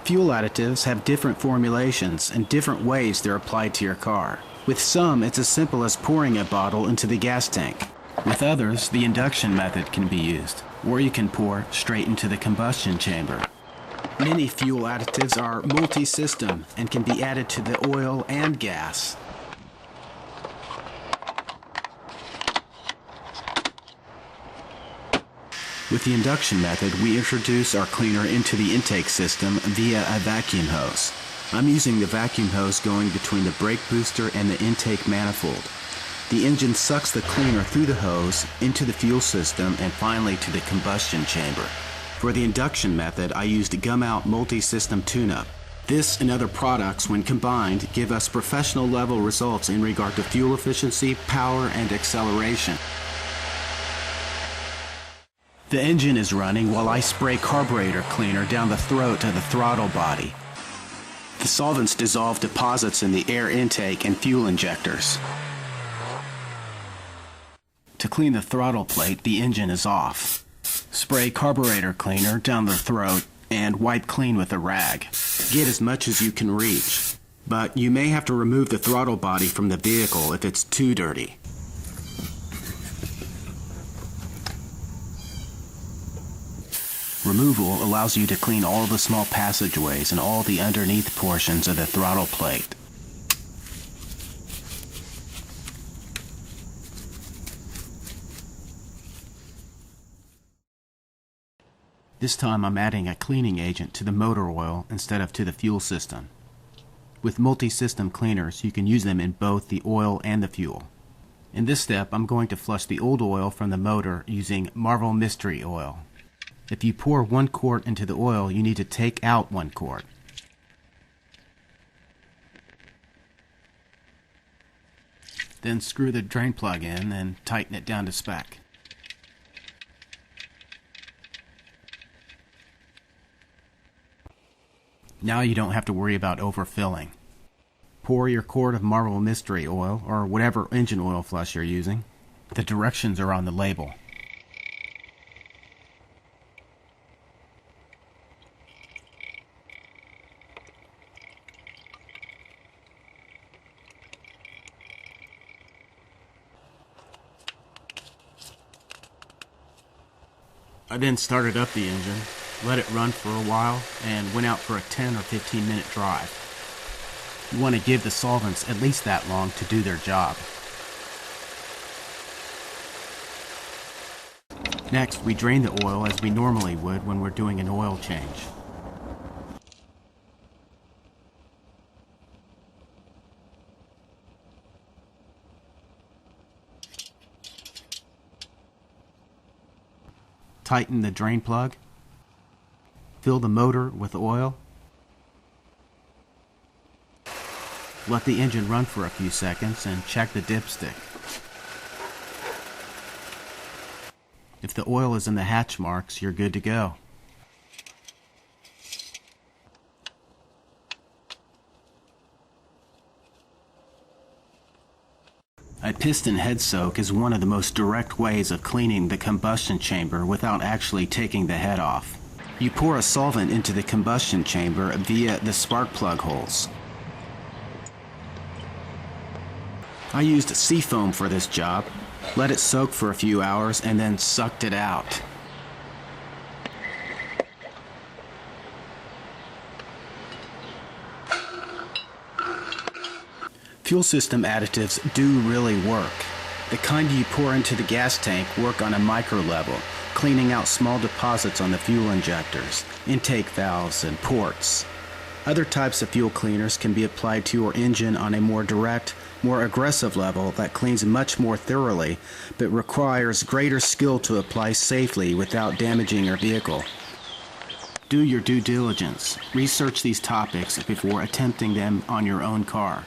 Fuel additives have different formulations and different ways they're applied to your car. With some, it's as simple as pouring a bottle into the gas tank. With others, the induction method can be used, or you can pour straight into the combustion chamber. Many fuel additives are multi-system and can be added to the oil and gas. With the induction method, we introduce our cleaner into the intake system via a vacuum hose. I'm using the vacuum hose going between the brake booster and the intake manifold. The engine sucks the cleaner through the hose into the fuel system and finally to the combustion chamber. For the induction method, I used gum-out multi-system tune-up. This and other products, when combined, give us professional level results in regard to fuel efficiency, power, and acceleration. The engine is running while I spray carburetor cleaner down the throat of the throttle body. The solvents dissolve deposits in the air intake and fuel injectors. To clean the throttle plate, the engine is off. Spray carburetor cleaner down the throat and wipe clean with a rag. Get as much as you can reach, but you may have to remove the throttle body from the vehicle if it's too dirty. Removal allows you to clean all the small passageways and all the underneath portions of the throttle plate. This time I'm adding a cleaning agent to the motor oil instead of to the fuel system. With multi-system cleaners, you can use them in both the oil and the fuel. In this step, I'm going to flush the old oil from the motor using Marvel Mystery Oil. If you pour 1 quart into the oil, you need to take out 1 quart. Then screw the drain plug in and tighten it down to spec. Now you don't have to worry about overfilling. Pour your quart of Marvel Mystery Oil, or whatever engine oil flush you're using. The directions are on the label. I then started up the engine, let it run for a while, and went out for a 10 or 15 minute drive. You want to give the solvents at least that long to do their job. Next, we drain the oil as we normally would when we're doing an oil change. Tighten the drain plug, fill the motor with oil, let the engine run for a few seconds and check the dipstick. If the oil is in the hatch marks, you're good to go. A piston head soak is one of the most direct ways of cleaning the combustion chamber without actually taking the head off. You pour a solvent into the combustion chamber via the spark plug holes. I used seafoam for this job, let it soak for a few hours, and then sucked it out. Fuel system additives do really work. The kind you pour into the gas tank work on a micro level, cleaning out small deposits on the fuel injectors, intake valves, and ports. Other types of fuel cleaners can be applied to your engine on a more direct, more aggressive level that cleans much more thoroughly, but requires greater skill to apply safely without damaging your vehicle. Do your due diligence. Research these topics before attempting them on your own car.